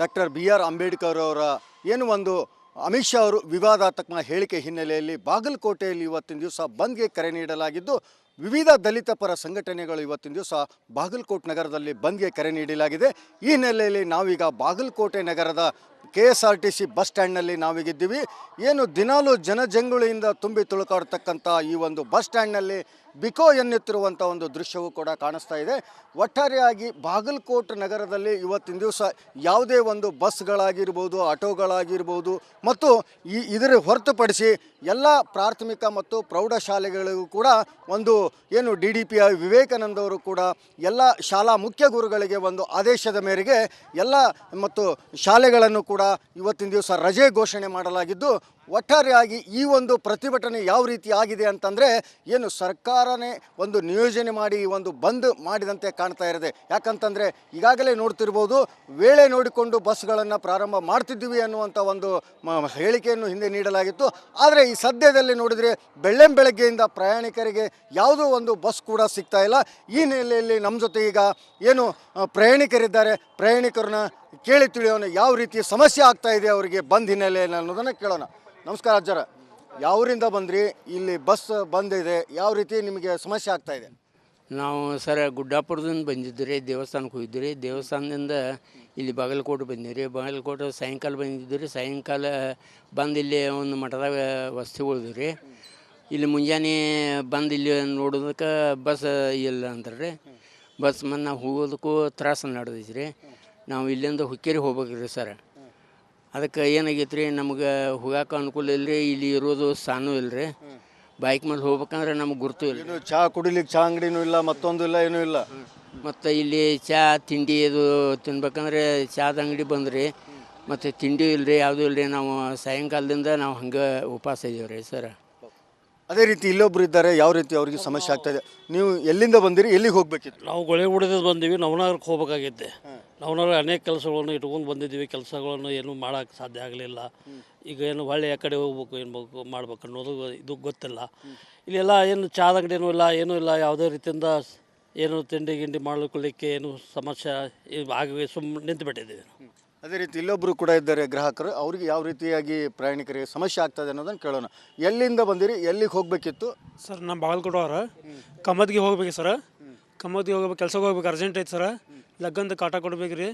Doctor B R Ambedkar ಅವರ ಏನು ಒಂದು ಅಮಿತ್ ಶಾ ಅವರು ವಿವಾದಾತ್ಮಕ ಹೇಳಿಕೆ ಹಿನ್ನೆಲೆಯಲ್ಲಿ ಬಾಗಲಕೋಟೆಯಲ್ಲಿ ಇವತ್ತಿನ ದಿವಸ ಬಂದ್ಗೆ ಕರೆ ನೀಡಲಾಗಿದ್ದು ವಿವಿಧ ದಲಿತ ಪರ ಸಂಘಟನೆಗಳು ಇವತ್ತಿನ ದಿವಸ ಬಾಗಲಕೋಟೆ ನಗರದಲ್ಲಿ ಬಂದ್ಗೆ ಕರೆ ನೀಡಲಾಗಿದೆ. ಈ ಹಿನ್ನೆಲೆಯಲ್ಲಿ ನಾವೀಗ ಬಾಗಲಕೋಟೆ ನಗರದ KSRTC ಬಸ್ ಸ್ಟ್ಯಾಂಡ್ನಲ್ಲಿ ನಾವೀಗಿದ್ದೀವಿ. ಏನು ದಿನಾಲೂ ಜನಜಂಗುಳಿಯಿಂದ ತುಂಬಿ ತುಳುಕಾಡ್ತಕ್ಕಂಥ ಈ ಒಂದು ಬಸ್ ಸ್ಟ್ಯಾಂಡ್ನಲ್ಲಿ ಬಿಕೋ ಎನ್ನುತ್ತಿರುವಂಥ ಒಂದು ದೃಶ್ಯವೂ ಕೂಡ ಕಾಣಿಸ್ತಾ ಇದೆ. ಒಟ್ಟಾರೆಯಾಗಿ ಬಾಗಲಕೋಟೆ ನಗರದಲ್ಲಿ ಇವತ್ತಿನ ದಿವಸ ಯಾವುದೇ ಒಂದು ಬಸ್ಗಳಾಗಿರ್ಬೋದು, ಆಟೋಗಳಾಗಿರ್ಬೋದು ಮತ್ತು ಇದರ ಹೊರತುಪಡಿಸಿ ಎಲ್ಲ ಪ್ರಾಥಮಿಕ ಮತ್ತು ಪ್ರೌಢಶಾಲೆಗಳಿಗೂ ಕೂಡ ಒಂದು ಏನು DDP ವಿವೇಕಾನಂದ ಅವರು ಕೂಡ ಎಲ್ಲ ಶಾಲಾ ಮುಖ್ಯ ಗುರುಗಳಿಗೆ ಒಂದು ಆದೇಶದ ಮೇರೆಗೆ ಎಲ್ಲ ಮತ್ತು ಶಾಲೆಗಳನ್ನು ಕೂಡ ಇವತ್ತಿನ ದಿವಸ ರಜೆ ಘೋಷಣೆ ಮಾಡಲಾಗಿದ್ದು, ಒಟ್ಟಾರೆಯಾಗಿ ಈ ಒಂದು ಪ್ರತಿಭಟನೆ ಯಾವ ರೀತಿ ಆಗಿದೆ ಅಂತಂದರೆ ಏನು ಸರ್ಕಾರನೇ ಒಂದು ನಿಯೋಜನೆ ಮಾಡಿ ಒಂದು ಬಂದ್ ಮಾಡಿದಂತೆ ಕಾಣ್ತಾ ಇರುತ್ತೆ. ಯಾಕಂತಂದರೆ ಈಗಾಗಲೇ ನೋಡ್ತಿರ್ಬೋದು, ವೇಳೆ ನೋಡಿಕೊಂಡು ಬಸ್ಗಳನ್ನು ಪ್ರಾರಂಭ ಮಾಡ್ತಿದ್ದೀವಿ ಅನ್ನುವಂಥ ಒಂದು ಹೇಳಿಕೆಯನ್ನು ಹಿಂದೆ ನೀಡಲಾಗಿತ್ತು. ಆದರೆ ಈ ಸದ್ಯದಲ್ಲಿ ನೋಡಿದರೆ ಬೆಳಗ್ಗೆಯಿಂದ ಪ್ರಯಾಣಿಕರಿಗೆ ಯಾವುದೋ ಒಂದು ಬಸ್ ಕೂಡ ಸಿಗ್ತಾ ಇಲ್ಲ. ಈ ಹಿನ್ನೆಲೆಯಲ್ಲಿ ನಮ್ಮ ಜೊತೆ ಈಗ ಏನು ಪ್ರಯಾಣಿಕರಿದ್ದಾರೆ, ಪ್ರಯಾಣಿಕರನ್ನ ಕೇಳಿ ತಿಳಿಯೋಣ ಯಾವ ರೀತಿ ಸಮಸ್ಯೆ ಆಗ್ತಾ ಇದೆ ಅವರಿಗೆ ಬಂದ್ ಹಿನ್ನೆಲೆಯಲ್ಲಿ ಅನ್ನೋದನ್ನು ಕೇಳೋಣ. ನಮಸ್ಕಾರ ಅಜ್ಜರ, ಯಾವರಿಂದ ಬಂದ್ರಿ? ಇಲ್ಲಿ ಬಸ್ ಬಂದ್ ಇದೆ, ಯಾವ ರೀತಿ ನಿಮಗೆ ಸಮಸ್ಯೆ ಆಗ್ತಾ ಇದೆ? ನಾವು ಸರ್ ಗುಡ್ಡಾಪುರದಿಂದ ಬಂದಿದ್ರಿ, ದೇವಸ್ಥಾನಕ್ಕೆ ಹೋಗಿದ್ರಿ. ದೇವಸ್ಥಾನದಿಂದ ಇಲ್ಲಿ ಬಾಗಲಕೋಟೆ ಬಂದಿರಿ. ಬಾಗಲಕೋಟೆ ಸಾಯಂಕಾಲ ಬಂದಿದ್ರಿ. ಸಾಯಂಕಾಲ ಬಂದು ಇಲ್ಲಿ ಒಂದು ಮಠದಾಗ ವಸತಿ ಉಳಿದ್ರಿ. ಇಲ್ಲಿ ಮುಂಜಾನೆ ಬಂದು ಇಲ್ಲಿ ನೋಡೋದಕ್ಕೆ ಬಸ್ ಇಲ್ಲ ಅಂತಾರೆ. ಬಸ್ ನಾವು ಹೋಗೋದಕ್ಕೂ ತ್ರಾಸ ನಡೆದೈತಿ ರೀ. ನಾವು ಇಲ್ಲಿಂದ ಹುಕ್ಕೇರಿ ಹೋಗ್ಬೇಕ್ರಿ ಸರ್. ಅದಕ್ಕೆ ಏನಾಗೈತೆ ರೀ, ನಮ್ಗೆ ಹೋಗಾಕ ಅನುಕೂಲ ಇಲ್ಲ ರೀ. ಇಲ್ಲಿ ಇರೋದು ಸಾನು ಇಲ್ಲ ರೀ. ಬೈಕ್ ಮೇಲೆ ಹೋಗ್ಬೇಕಂದ್ರೆ ನಮ್ಗೆ ಗುರ್ತು ಇಲ್ಲ. ಚಹಾ ಕುಡಿಲಿಕ್ಕೆ ಚಹಾ ಅಂಗಡಿನೂ ಇಲ್ಲ, ಮತ್ತೊಂದು ಇಲ್ಲ, ಏನೂ ಇಲ್ಲ. ಮತ್ತು ಇಲ್ಲಿ ಚಹಾ ತಿಂಡಿ ಇದು ತಿನ್ಬೇಕಂದ್ರೆ ಚಹಾದ ಅಂಗಡಿ ಬಂದ್ರಿ, ಮತ್ತು ತಿಂಡಿ ಇಲ್ಲ ರೀ, ಯಾವುದೂ ಇಲ್ಲ ರೀ. ನಾವು ಸಾಯಂಕಾಲದಿಂದ ನಾವು ಹಂಗೆ ಉಪವಾಸ ಇದೀವಿ ರೀ ಸರ್. ಅದೇ ರೀತಿ ಇಲ್ಲೊಬ್ರು ಇದ್ದಾರೆ, ಯಾವ ರೀತಿ ಅವ್ರಿಗೆ ಸಮಸ್ಯೆ ಆಗ್ತಾ ಇದೆ? ನೀವು ಎಲ್ಲಿಂದ ಬಂದಿರಿ, ಎಲ್ಲಿಗೆ ಹೋಗ್ಬೇಕಿತ್ತು? ನಾವು ಗೊಳೆಗುಡದಿಂದ ಬಂದೀವಿ, ನವನಗರಕ್ಕೆ ಹೋಗ್ಬೇಕಾಗಿದ್ದೆ. ನವನಗರ ಅನೇಕ ಕೆಲಸಗಳನ್ನು ಇಟ್ಕೊಂಡು ಬಂದಿದ್ದೀವಿ. ಕೆಲಸಗಳನ್ನು ಏನೂ ಮಾಡೋಕ್ಕೆ ಸಾಧ್ಯ ಆಗಲಿಲ್ಲ. ಈಗ ಏನು ಹೊಳ್ಳಿ ಆ ಕಡೆ ಹೋಗ್ಬೇಕು, ಏನು ಮಾಡ್ಬೇಕು ಅನ್ನೋದು ಇದು ಗೊತ್ತಿಲ್ಲ. ಇಲ್ಲೆಲ್ಲ ಏನು ಚಹಾದ ಅಂಗಡಿನೂ ಇಲ್ಲ, ಏನೂ ಇಲ್ಲ. ಯಾವುದೇ ರೀತಿಯಿಂದ ಏನು ತಿಂಡಿ ಗಿಂಡಿ ಮಾಡ್ಲಿಕ್ಕೆ ಏನು ಸಮಸ್ಯೆ ಆಗಿ ಸುಮ್ಮನೆ ನಿಂತುಬಿಟ್ಟಿದ್ದೀವಿ. ಅದೇ ರೀತಿ ಇಲ್ಲೊಬ್ಬರು ಕೂಡ ಇದ್ದಾರೆ ಗ್ರಾಹಕರು, ಅವ್ರಿಗೆ ಯಾವ ರೀತಿಯಾಗಿ ಪ್ರಯಾಣಿಕರಿಗೆ ಸಮಸ್ಯೆ ಆಗ್ತದೆ ಅನ್ನೋದನ್ನು ಕೇಳೋಣ. ಎಲ್ಲಿಂದ ಬಂದಿರಿ, ಎಲ್ಲಿಗೆ ಹೋಗಬೇಕಿತ್ತು? ಸರ್ ನಮ್ಮ ಬಾಗಲಕೋಟೆ ಅವ್ರ ಕಮದ್ಗೆ ಹೋಗ್ಬೇಕು ಸರ್. ಕಮದ್ಗೆ ಹೋಗ್ಬೇಕು, ಕೆಲ್ಸಕ್ಕೆ ಹೋಗ್ಬೇಕು, ಅರ್ಜೆಂಟ್ ಐತೆ ಸರ್. ಲಗ್ಗಂದ ಕಾಟ ಕೊಡ್ಬೇಕು ರೀ.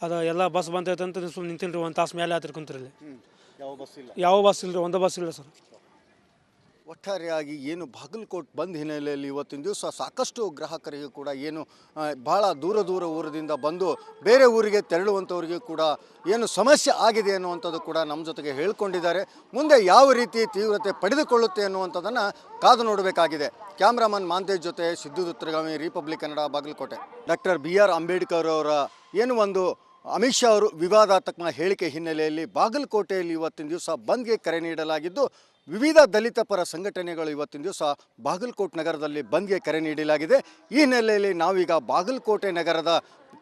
ಅದು ಎಲ್ಲ ಬಸ್ ಬಂದೈತೆ ಅಂತ ಸುಮ್ಮನೆ ನಿಂತೀನಿ ರೀ. ಒಂದು ತಾಸು ಮೇಲೆ ಹತ್ತಿರ್ಕೊಂತೀರಿ ಇಲ್ಲಿ. ಯಾವ ಬಸ್ ಇಲ್ಲ ರೀ, ಒಂದು ಬಸ್ ಇಲ್ಲ ಸರ್. ಒಟ್ಟಾರೆಯಾಗಿ ಏನು ಬಾಗಲಕೋಟೆ ಬಂದ್ ಹಿನ್ನೆಲೆಯಲ್ಲಿ ಇವತ್ತಿನ ದಿವಸ ಸಾಕಷ್ಟು ಗ್ರಾಹಕರಿಗೆ ಕೂಡ ಏನು ಭಾಳ ದೂರ ಊರದಿಂದ ಬಂದು ಬೇರೆ ಊರಿಗೆ ತೆರಳುವಂಥವ್ರಿಗೆ ಕೂಡ ಏನು ಸಮಸ್ಯೆ ಆಗಿದೆ ಅನ್ನುವಂಥದ್ದು ಕೂಡ ನಮ್ಮ ಜೊತೆಗೆ ಹೇಳ್ಕೊಂಡಿದ್ದಾರೆ. ಮುಂದೆ ಯಾವ ರೀತಿ ತೀವ್ರತೆ ಪಡೆದುಕೊಳ್ಳುತ್ತೆ ಅನ್ನುವಂಥದ್ದನ್ನು ಕಾದು ನೋಡಬೇಕಾಗಿದೆ. ಕ್ಯಾಮ್ರಾಮನ್ ಮಾಂತೇಶ್ ಜೊತೆ Siddu Duttaragami, Republic Kannada, Bagalkot. Doctor B R Ambedkar ಅವರ ಏನು ಒಂದು ಅಮಿತ್ ಶಾ ಅವರು ವಿವಾದಾತ್ಮಕ ಹೇಳಿಕೆ ಹಿನ್ನೆಲೆಯಲ್ಲಿ ಬಾಗಲಕೋಟೆಯಲ್ಲಿ ಇವತ್ತಿನ ದಿವಸ ಬಂದ್ಗೆ ಕರೆ ನೀಡಲಾಗಿದ್ದು ವಿವಿಧ ದಲಿತ ಪರ ಸಂಘಟನೆಗಳು ಇವತ್ತಿನ ದಿವಸ ಬಾಗಲಕೋಟೆ ನಗರದಲ್ಲಿ ಬಂದ್ಗೆ ಕರೆ ನೀಡಲಾಗಿದೆ. ಈ ಹಿನ್ನೆಲೆಯಲ್ಲಿ ನಾವೀಗ ಬಾಗಲಕೋಟೆ ನಗರದ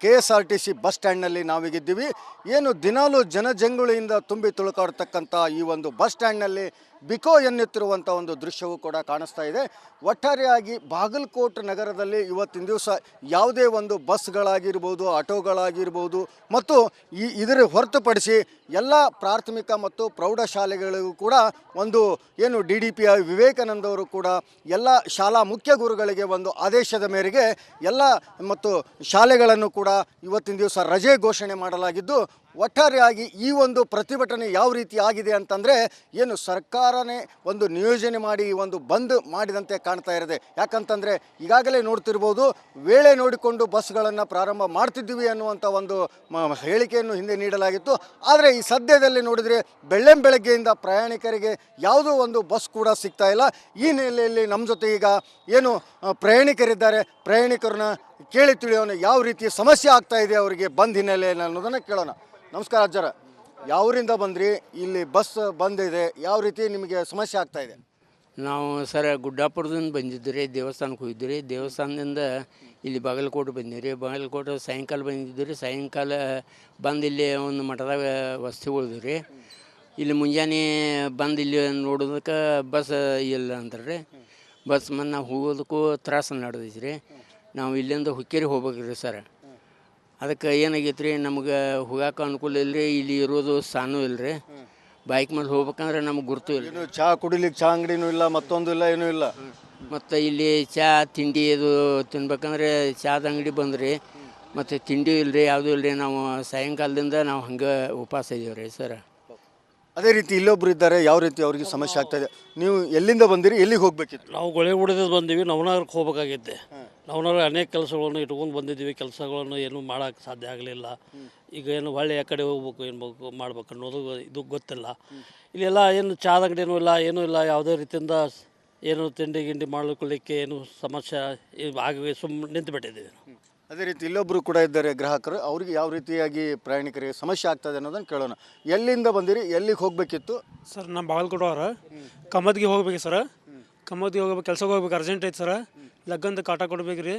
KSRTC ಬಸ್ ಸ್ಟ್ಯಾಂಡ್ನಲ್ಲಿ ನಾವೀಗಿದ್ದೀವಿ. ಏನು ದಿನಾಲೂ ಜನಜಂಗುಳಿಯಿಂದ ತುಂಬಿ ತುಳುಕಾಡ್ತಕ್ಕಂಥ ಈ ಒಂದು ಬಸ್ ಸ್ಟ್ಯಾಂಡ್ನಲ್ಲಿ ಬಿಕೋ ಎನ್ನುತ್ತಿರುವಂಥ ಒಂದು ದೃಶ್ಯವೂ ಕೂಡ ಕಾಣಿಸ್ತಾ ಇದೆ. ಒಟ್ಟಾರೆಯಾಗಿ ಬಾಗಲಕೋಟೆ ನಗರದಲ್ಲಿ ಇವತ್ತಿನ ದಿವಸ ಯಾವುದೇ ಒಂದು ಬಸ್ಗಳಾಗಿರ್ಬೋದು, ಆಟೋಗಳಾಗಿರ್ಬೋದು ಮತ್ತು ಇದರ ಹೊರತುಪಡಿಸಿ ಎಲ್ಲ ಪ್ರಾಥಮಿಕ ಮತ್ತು ಪ್ರೌಢಶಾಲೆಗಳಿಗೂ ಕೂಡ ಒಂದು ಏನು DDP ವಿವೇಕಾನಂದ ಅವರು ಕೂಡ ಎಲ್ಲ ಶಾಲಾ ಮುಖ್ಯ ಗುರುಗಳಿಗೆ ಒಂದು ಆದೇಶದ ಮೇರೆಗೆ ಎಲ್ಲ ಮತ್ತು ಶಾಲೆಗಳನ್ನು ಕೂಡ ಇವತ್ತಿನ ದಿವಸ ರಜೆ ಘೋಷಣೆ ಮಾಡಲಾಗಿದ್ದು, ಒಟ್ಟಾರೆಯಾಗಿ ಈ ಒಂದು ಪ್ರತಿಭಟನೆ ಯಾವ ರೀತಿ ಆಗಿದೆ ಅಂತಂದರೆ ಏನು ಸರ್ಕಾರನೇ ಒಂದು ನಿಯೋಜನೆ ಮಾಡಿ ಒಂದು ಬಂದ್ ಮಾಡಿದಂತೆ ಕಾಣ್ತಾ ಇರುತ್ತೆ. ಯಾಕಂತಂದರೆ ಈಗಾಗಲೇ ನೋಡ್ತಿರ್ಬೋದು, ವೇಳೆ ನೋಡಿಕೊಂಡು ಬಸ್ಗಳನ್ನು ಪ್ರಾರಂಭ ಮಾಡ್ತಿದ್ದೀವಿ ಅನ್ನುವಂಥ ಒಂದು ಹೇಳಿಕೆಯನ್ನು ಹಿಂದೆ ನೀಡಲಾಗಿತ್ತು. ಆದರೆ ಈ ಸದ್ಯದಲ್ಲಿ ನೋಡಿದರೆ ಬೆಳಗ್ಗೆಯಿಂದ ಪ್ರಯಾಣಿಕರಿಗೆ ಯಾವುದೋ ಒಂದು ಬಸ್ ಕೂಡ ಸಿಗ್ತಾ ಇಲ್ಲ. ಈ ಹಿನ್ನೆಲೆಯಲ್ಲಿ ನಮ್ಮ ಜೊತೆ ಈಗ ಏನು ಪ್ರಯಾಣಿಕರಿದ್ದಾರೆ, ಪ್ರಯಾಣಿಕರನ್ನ ಕೇಳಿ ತಿಳಿಯೋಣ ಯಾವ ರೀತಿ ಸಮಸ್ಯೆ ಆಗ್ತಾ ಇದೆ ಅವರಿಗೆ ಬಂದ್ ಹಿನ್ನೆಲೆಯಲ್ಲಿ ಅನ್ನೋದನ್ನು ಕೇಳೋಣ. ನಮಸ್ಕಾರ ಅಜ್ಜರ, ಯಾವರಿಂದ ಬಂದ್ರಿ? ಇಲ್ಲಿ ಬಸ್ ಬಂದ್ ಇದೆ, ಯಾವ ರೀತಿ ನಿಮಗೆ ಸಮಸ್ಯೆ ಆಗ್ತಾ ಇದೆ? ನಾವು ಸರ್ ಗುಡ್ಡಾಪುರದಿಂದ ಬಂದಿದ್ರಿ, ದೇವಸ್ಥಾನಕ್ಕೆ ಹೋಗಿದ್ರಿ. ದೇವಸ್ಥಾನದಿಂದ ಇಲ್ಲಿ ಬಾಗಲಕೋಟೆ ಬಂದಿರಿ. ಬಾಗಲಕೋಟೆ ಸಾಯಂಕಾಲ ಬಂದಿದ್ರಿ. ಸಾಯಂಕಾಲ ಬಂದು ಇಲ್ಲಿ ಒಂದು ಮಠದಾಗ ವಸತಿ ಉಳಿದ್ರಿ. ಇಲ್ಲಿ ಮುಂಜಾನೆ ಬಂದು ಇಲ್ಲಿ ನೋಡೋದಕ್ಕೆ ಬಸ್ ಇಲ್ಲ ಅಂತಾರೆ. ಬಸ್ ನಾವು ಹೋಗೋದಕ್ಕೂ ತ್ರಾಸ ನಡೆದೈತಿ ರೀ. ನಾವು ಇಲ್ಲಿಂದ ಹುಕ್ಕೇರಿ ಹೋಗ್ಬೇಕ್ರಿ ಸರ್. ಅದಕ್ಕೆ ಏನಾಗೈತೆ ರೀ, ನಮ್ಗೆ ಹೋಗಾಕ ಅನುಕೂಲ ಇಲ್ಲ ರೀ, ಇಲ್ಲಿ ಇರೋದು ಸ್ಥಾನೂ ಇಲ್ಲ ರೀ. ಬೈಕ್ ಮೇಲೆ ಹೋಗ್ಬೇಕಂದ್ರೆ ನಮ್ಗೆ ಗುರುತು ಇಲ್ಲ. ಏನು ಚಹಾ ಕುಡಿಲಿಕ್ಕೆ ಚಹಾ ಅಂಗಡಿನೂ ಇಲ್ಲ, ಮತ್ತೊಂದು ಇಲ್ಲ, ಏನೂ ಇಲ್ಲ. ಮತ್ತು ಇಲ್ಲಿ ಚಹಾ ತಿಂಡಿ ಇದು ತಿನ್ಬೇಕಂದ್ರೆ ಚಹಾದ ಅಂಗಡಿ ಬಂದ್ರಿ, ಮತ್ತು ತಿಂಡಿ ಇಲ್ಲ ರೀ, ಯಾವುದೂ ಇಲ್ಲ ರೀ. ನಾವು ಸಾಯಂಕಾಲದಿಂದ ನಾವು ಹಂಗೆ ಉಪವಾಸ ಇದೀವಿ ರೀ ಸರ್. ಅದೇ ರೀತಿ ಇಲ್ಲೊಬ್ರು ಇದ್ದಾರೆ, ಯಾವ ರೀತಿ ಅವ್ರಿಗೆ ಸಮಸ್ಯೆ ಆಗ್ತಾ ಇದೆ? ನೀವು ಎಲ್ಲಿಂದ ಬಂದಿರಿ, ಎಲ್ಲಿಗೆ ಹೋಗ್ಬೇಕಿತ್ತು? ನಾವು ಗೊಳೆ ಹೊಡೆದ ಬಂದೀವಿ, ನವನಗರಕ್ಕೆ ಹೋಗ್ಬೇಕಾಗೈತೆ. ನವನಗರ ಅನೇಕ ಕೆಲಸಗಳನ್ನು ಇಟ್ಕೊಂಡು ಬಂದಿದ್ದೀವಿ, ಕೆಲಸಗಳನ್ನು ಏನೂ ಮಾಡೋಕ್ಕೆ ಸಾಧ್ಯ ಆಗಲಿಲ್ಲ. ಈಗ ಏನು ಹೊಳ್ಳಿ ಆ ಕಡೆ ಹೋಗ್ಬೇಕು, ಏನು ಮಾಡ್ಬೇಕು ಅನ್ನೋದು ಇದು ಗೊತ್ತಿಲ್ಲ. ಇಲ್ಲೆಲ್ಲ ಏನು ಚಹಾದ ಅಂಗಡಿನೂ ಇಲ್ಲ, ಏನೂ ಇಲ್ಲ. ಯಾವುದೇ ರೀತಿಯಿಂದ ಏನು ತಿಂಡಿ ಗಿಂಡಿ ಮಾಡ್ಲಿಕ್ಕೆ ಏನು ಸಮಸ್ಯೆ ಆಗಿ ಸುಮ್ಮನೆ ನಿಂತುಬಿಟ್ಟಿದ್ದೀವಿ. ಅದೇ ರೀತಿ ಇಲ್ಲೊಬ್ಬರು ಕೂಡ ಇದ್ದಾರೆ ಗ್ರಾಹಕರು, ಅವ್ರಿಗೆ ಯಾವ ರೀತಿಯಾಗಿ ಪ್ರಯಾಣಿಕರಿಗೆ ಸಮಸ್ಯೆ ಆಗ್ತದೆ ಅನ್ನೋದನ್ನು ಕೇಳೋಣ. ಎಲ್ಲಿಂದ ಬಂದಿರಿ, ಎಲ್ಲಿಗೆ ಹೋಗಬೇಕಿತ್ತು? ಸರ್ ನಮ್ಮ ಬಾಗಲಕೋಟೆ ಅವ್ರ ಕಮದ್ಗೆ ಹೋಗ್ಬೇಕು ಸರ್. ಕಮದ್ಗೆ ಹೋಗ್ಬೇಕು, ಕೆಲ್ಸಕ್ಕೆ ಹೋಗ್ಬೇಕು, ಅರ್ಜೆಂಟ್ ಐತೆ ಸರ್. ಲಗ್ಗಂದು ಕಾಟ ಕೊಡ್ಬೇಕು ರೀ.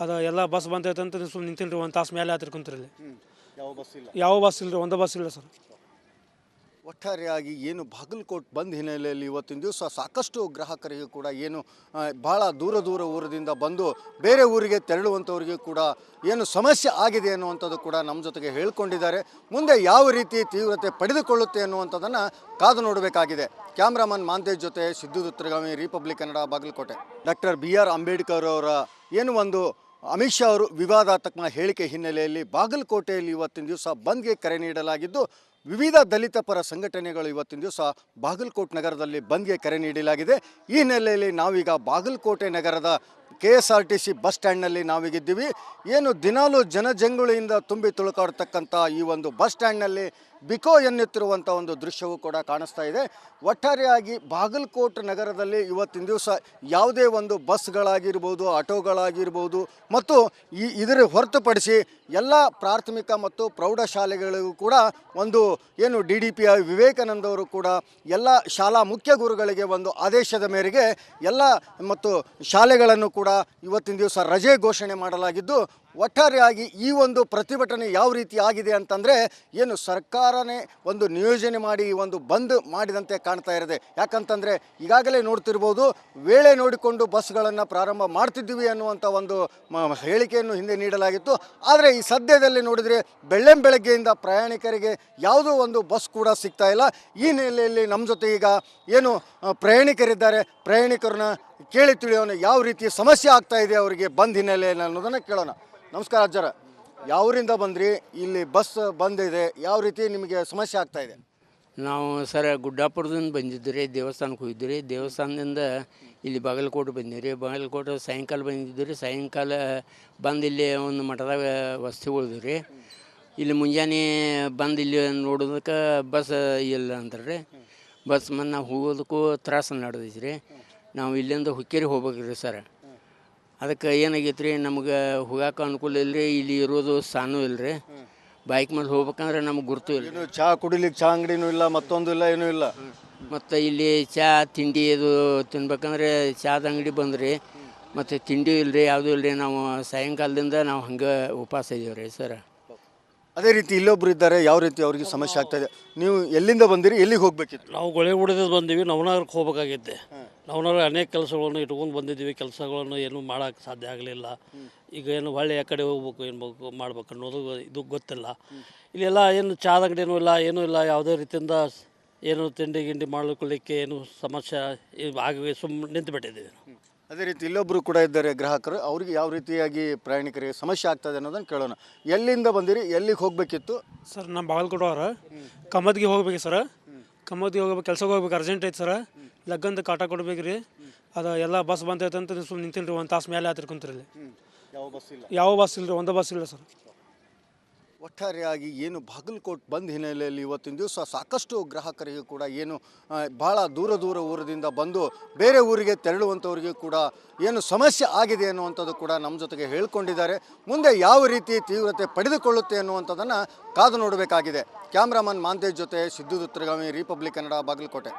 ಅದು ಎಲ್ಲ ಬಸ್ ಬಂದೈತೆ ಅಂತ ಸುಮ್ಮನೆ ನಿಂತೀನಿ ರೀ. ಒಂದು ತಾಸು ಮೇಲೆ ಆತಿರ್ಕೊಂತೀರಿ ಇಲ್ಲಿ. ಯಾವ ಬಸ್ ಇಲ್ಲ? ಯಾವ ಬಸ್ ಇಲ್ಲ ರೀ, ಒಂದು ಬಸ್ ಇಲ್ಲ ಸರ್. ಒಟ್ಟಾರೆಯಾಗಿ ಏನು ಬಾಗಲಕೋಟೆ ಬಂದ್ ಹಿನ್ನೆಲೆಯಲ್ಲಿ ಇವತ್ತಿನ ದಿವಸ ಸಾಕಷ್ಟು ಗ್ರಾಹಕರಿಗೆ ಕೂಡ ಏನು ಭಾಳ ದೂರ ದೂರ ಊರದಿಂದ ಬಂದು ಬೇರೆ ಊರಿಗೆ ತೆರಳುವಂಥವ್ರಿಗೆ ಕೂಡ ಏನು ಸಮಸ್ಯೆ ಆಗಿದೆ ಅನ್ನುವಂಥದ್ದು ಕೂಡ ನಮ್ಮ ಜೊತೆಗೆ ಹೇಳ್ಕೊಂಡಿದ್ದಾರೆ. ಮುಂದೆ ಯಾವ ರೀತಿ ತೀವ್ರತೆ ಪಡೆದುಕೊಳ್ಳುತ್ತೆ ಅನ್ನುವಂಥದ್ದನ್ನು ಕಾದು ನೋಡಬೇಕಾಗಿದೆ. ಕ್ಯಾಮ್ರಾಮನ್ ಮಾಂತೇಶ್ ಜೊತೆ Siddu Duttaragami, Republic Kannada, Bagalkot. Doctor BR Ambedkar ಅವರ ಏನು ಒಂದು ಅಮಿತ್ ಶಾ ಅವರು ವಿವಾದಾತ್ಮಕ ಹೇಳಿಕೆ ಹಿನ್ನೆಲೆಯಲ್ಲಿ ಬಾಗಲಕೋಟೆಯಲ್ಲಿ ಇವತ್ತಿನ ದಿವಸ ಬಂದ್ಗೆ ಕರೆ ನೀಡಲಾಗಿದ್ದು, ವಿವಿಧ ದಲಿತ ಪರ ಸಂಘಟನೆಗಳು ಇವತ್ತಿನ ದಿವಸ ಬಾಗಲಕೋಟೆ ನಗರದಲ್ಲಿ ಬಂದ್ಗೆ ಕರೆ ನೀಡಲಾಗಿದೆ. ಈ ಹಿನ್ನೆಲೆಯಲ್ಲಿ ನಾವೀಗ ಬಾಗಲಕೋಟೆ ನಗರದ KSRTC ಬಸ್ ಸ್ಟ್ಯಾಂಡ್ನಲ್ಲಿ ನಾವೀಗಿದ್ದೀವಿ. ಏನು ದಿನಾಲೂ ಜನಜಂಗುಳಿಯಿಂದ ತುಂಬಿ ತುಳುಕಾಡ್ತಕ್ಕಂಥ ಈ ಒಂದು ಬಸ್ ಸ್ಟ್ಯಾಂಡ್ನಲ್ಲಿ ಬಿಕೋ ಎನ್ನುತ್ತಿರುವಂಥ ಒಂದು ದೃಶ್ಯವೂ ಕೂಡ ಕಾಣಿಸ್ತಾ ಇದೆ. ಒಟ್ಟಾರೆಯಾಗಿ ಬಾಗಲಕೋಟೆ ನಗರದಲ್ಲಿ ಇವತ್ತಿನ ದಿವಸ ಯಾವುದೇ ಒಂದು ಬಸ್ಗಳಾಗಿರ್ಬೋದು, ಆಟೋಗಳಾಗಿರ್ಬೋದು ಮತ್ತು ಇದರ ಹೊರತುಪಡಿಸಿ ಎಲ್ಲ ಪ್ರಾಥಮಿಕ ಮತ್ತು ಪ್ರೌಢಶಾಲೆಗಳಿಗೂ ಕೂಡ ಒಂದು ಏನು DDP ವಿವೇಕಾನಂದ ಅವರು ಕೂಡ ಎಲ್ಲ ಶಾಲಾ ಮುಖ್ಯ ಗುರುಗಳಿಗೆ ಒಂದು ಆದೇಶದ ಮೇರೆಗೆ ಎಲ್ಲ ಮತ್ತು ಶಾಲೆಗಳನ್ನು ಕೂಡ ಇವತ್ತಿನ ದಿವಸ ರಜೆ ಘೋಷಣೆ ಮಾಡಲಾಗಿದ್ದು, ಒಟ್ಟಾರೆಯಾಗಿ ಈ ಒಂದು ಪ್ರತಿಭಟನೆ ಯಾವ ರೀತಿ ಆಗಿದೆ ಅಂತಂದರೆ ಏನು ಸರ್ಕಾರನೇ ಒಂದು ನಿಯೋಜನೆ ಮಾಡಿ ಈ ಒಂದು ಬಂದ್ ಮಾಡಿದಂತೆ ಕಾಣ್ತಾ ಇರುತ್ತೆ. ಯಾಕಂತಂದರೆ ಈಗಾಗಲೇ ನೋಡ್ತಿರ್ಬೋದು, ವೇಳೆ ನೋಡಿಕೊಂಡು ಬಸ್ಗಳನ್ನು ಪ್ರಾರಂಭ ಮಾಡ್ತಿದ್ದೀವಿ ಅನ್ನುವಂಥ ಒಂದು ಹೇಳಿಕೆಯನ್ನು ಹಿಂದೆ ನೀಡಲಾಗಿತ್ತು. ಆದರೆ ಈ ಸದ್ಯದಲ್ಲಿ ನೋಡಿದರೆ ಬೆಳ್ಳಂಬೆಳಗ್ಗೆಯಿಂದ ಪ್ರಯಾಣಿಕರಿಗೆ ಯಾವುದೋ ಒಂದು ಬಸ್ ಕೂಡ ಸಿಗ್ತಾ ಇಲ್ಲ. ಈ ಹಿನ್ನೆಲೆಯಲ್ಲಿ ನಮ್ಮ ಜೊತೆ ಈಗ ಏನು ಪ್ರಯಾಣಿಕರಿದ್ದಾರೆ, ಪ್ರಯಾಣಿಕರನ್ನ ಕೇಳಿ ತಿಳಿಯೋಣ ಯಾವ ರೀತಿ ಸಮಸ್ಯೆ ಆಗ್ತಾ ಇದೆ ಅವರಿಗೆ ಬಂದ್ ಹಿನ್ನೆಲೆಯಲ್ಲಿ ಅನ್ನೋದನ್ನು ಕೇಳೋಣ. ನಮಸ್ಕಾರ ಅಜ್ಜರ, ಯಾವೂರಿಂದ ಬಂದ್ರಿ? ಇಲ್ಲಿ ಬಸ್ ಬಂದಿದೆ, ಯಾವ ರೀತಿ ನಿಮಗೆ ಸಮಸ್ಯೆ ಆಗ್ತಾ ಇದೆ? ನಾವು ಸರ್ ಗುಡ್ಡಾಪುರದಿಂದ ಬಂದಿದ್ರಿ, ದೇವಸ್ಥಾನಕ್ಕೆ ಹೋಗಿದ್ವಿ. ದೇವಸ್ಥಾನದಿಂದ ಇಲ್ಲಿ ಬಾಗಲಕೋಟೆ ಬಂದಿರಿ. ಬಾಗಲಕೋಟೆ ಸಾಯಂಕಾಲ ಬಂದಿದ್ವಿ. ಸಾಯಂಕಾಲ ಬಂದು ಇಲ್ಲಿ ಒಂದು ಮಠದಾಗ ವಸತಿ ಉಳಿದ್ರಿ. ಇಲ್ಲಿ ಮುಂಜಾನೆ ಬಂದು ಇಲ್ಲಿ ನೋಡೋದಕ್ಕೆ ಬಸ್ ಇಲ್ಲ ಅಂತಾರೆ ರೀ. ಬಸ್ ಮತ್ತು ನಾವು ಹೋಗೋದಕ್ಕೂ ತ್ರಾಸ ನಡೆದೈತಿ ರೀ. ನಾವು ಇಲ್ಲಿಂದ ಹುಕ್ಕೇರಿ ಹೋಗ್ಬೇಕು ರೀ ಸರ್. ಅದಕ್ಕೆ ಏನಾಗೈತೆ ರೀ, ನಮ್ಗೆ ಹೋಗಾಕ ಅನುಕೂಲ ಇಲ್ಲ ರೀ, ಇಲ್ಲಿ ಇರೋದು ಸ್ಥಾನೂ ಇಲ್ಲ ರೀ. ಬೈಕ್ ಮೇಲೆ ಹೋಗ್ಬೇಕಂದ್ರೆ ನಮ್ಗೆ ಗುರುತು ಇಲ್ಲ. ಏನು ಚಹಾ ಕುಡಿಲಿಕ್ಕೆ ಚಹಾ ಅಂಗಡಿನೂ ಇಲ್ಲ, ಮತ್ತೊಂದು ಇಲ್ಲ, ಏನೂ ಇಲ್ಲ. ಮತ್ತು ಇಲ್ಲಿ ಚಹಾ ತಿಂಡಿ ಇದು ತಿನ್ಬೇಕಂದ್ರೆ ಚಹಾದ ಅಂಗಡಿ ಬಂದ್ರಿ, ಮತ್ತು ತಿಂಡಿ ಇಲ್ಲ ರೀ, ಯಾವುದೂ ಇಲ್ಲ ರೀ. ನಾವು ಸಾಯಂಕಾಲದಿಂದ ನಾವು ಹಂಗೆ ಉಪವಾಸ ಇದೀವಿ ರೀ ಸರ್. ಅದೇ ರೀತಿ ಇಲ್ಲೊಬ್ರು ಇದ್ದಾರೆ, ಯಾವ ರೀತಿ ಅವ್ರಿಗೆ ಸಮಸ್ಯೆ ಆಗ್ತಾ ಇದೆ? ನೀವು ಎಲ್ಲಿಂದ ಬಂದಿರಿ, ಎಲ್ಲಿಗೆ ಹೋಗ್ಬೇಕಿತ್ತು? ನಾವು ಗೊಳೆ ಹೊಡೆದ ಬಂದೀವಿ, ನವನಗರಕ್ಕೆ ಹೋಗ್ಬೇಕಾಗೈತೆ. ನವನಗರ ಅನೇಕ ಕೆಲಸಗಳನ್ನು ಇಟ್ಕೊಂಡು ಬಂದಿದ್ದೀವಿ, ಕೆಲಸಗಳನ್ನು ಏನೂ ಮಾಡೋಕ್ಕೆ ಸಾಧ್ಯ ಆಗಲಿಲ್ಲ. ಈಗ ಏನು ಹೊಳ್ಳಿ ಆ ಕಡೆ ಹೋಗ್ಬೇಕು, ಏನು ಮಾಡ್ಬೇಕು ಅನ್ನೋದು ಇದು ಗೊತ್ತಿಲ್ಲ. ಇಲ್ಲೆಲ್ಲ ಏನು ಚಹಾದ ಅಂಗಡಿನೂ ಇಲ್ಲ, ಏನೂ ಇಲ್ಲ. ಯಾವುದೇ ರೀತಿಯಿಂದ ಏನು ತಿಂಡಿ ಗಿಂಡಿ ಮಾಡ್ಲಿಕ್ಕೆ ಏನು ಸಮಸ್ಯೆ ಆಗಿ ಸುಮ್ಮನೆ ನಿಂತುಬಿಟ್ಟಿದ್ದೀವಿ. ಅದೇ ರೀತಿ ಇಲ್ಲೊಬ್ಬರು ಕೂಡ ಇದ್ದಾರೆ ಗ್ರಾಹಕರು, ಅವ್ರಿಗೆ ಯಾವ ರೀತಿಯಾಗಿ ಪ್ರಯಾಣಿಕರಿಗೆ ಸಮಸ್ಯೆ ಆಗ್ತದೆ ಅನ್ನೋದನ್ನು ಕೇಳೋಣ. ಎಲ್ಲಿಂದ ಬಂದಿರಿ, ಎಲ್ಲಿಗೆ ಹೋಗಬೇಕಿತ್ತು? ಸರ್ ನಮ್ಮ ಬಾಗಲಕೋಟೆ ಅವ್ರ ಕಮದ್ಗೆ ಹೋಗ್ಬೇಕು ಸರ್. ಕಮದ್ಗೆ ಹೋಗ್ಬೇಕು, ಕೆಲ್ಸಕ್ಕೆ ಹೋಗ್ಬೇಕು, ಅರ್ಜೆಂಟ್ ಐತೆ ಸರ್. ಲಗ್ಗಂದು ಕಾಟ ಕೊಡ್ಬೇಕು ರೀ. ಅದು ಎಲ್ಲ ಬಸ್ ಬಂದೈತೆ ಅಂತ ಸುಮ್ಮನೆ ನಿಂತೀನಿ ರೀ. ಒಂದು ತಾಸು ಮೇಲೆ ಆತಿರ್ಕೊಂತೀರಿ ಇಲ್ಲಿ. ಯಾವ ಬಸ್ ಇಲ್ಲ? ಯಾವ ಬಸ್ ಇಲ್ಲ ರೀ, ಒಂದು ಬಸ್ ಇಲ್ಲ ಸರ್. ಒಟ್ಟಾರೆಯಾಗಿ ಏನು ಬಾಗಲಕೋಟೆ ಬಂದ್ ಹಿನ್ನೆಲೆಯಲ್ಲಿ ಇವತ್ತಿನ ದಿವಸ ಸಾಕಷ್ಟು ಗ್ರಾಹಕರಿಗೆ ಕೂಡ ಏನು ಭಾಳ ದೂರ ದೂರ ಊರದಿಂದ ಬಂದು ಬೇರೆ ಊರಿಗೆ ತೆರಳುವಂಥವ್ರಿಗೆ ಕೂಡ ಏನು ಸಮಸ್ಯೆ ಆಗಿದೆ ಅನ್ನುವಂಥದ್ದು ಕೂಡ ನಮ್ಮ ಜೊತೆಗೆ ಹೇಳ್ಕೊಂಡಿದ್ದಾರೆ. ಮುಂದೆ ಯಾವ ರೀತಿ ತೀವ್ರತೆ ಪಡೆದುಕೊಳ್ಳುತ್ತೆ ಅನ್ನುವಂಥದ್ದನ್ನು ಕಾದು ನೋಡಬೇಕಾಗಿದೆ. ಕ್ಯಾಮ್ರಾಮನ್ ಮಾಂತೇಶ್ ಜೊತೆ ಸಿದ್ದು ದುತ್ತರಗಾಮಿ, ರಿಪಬ್ಲಿಕ್ ಕನ್ನಡ, ಬಾಗಲಕೋಟೆ.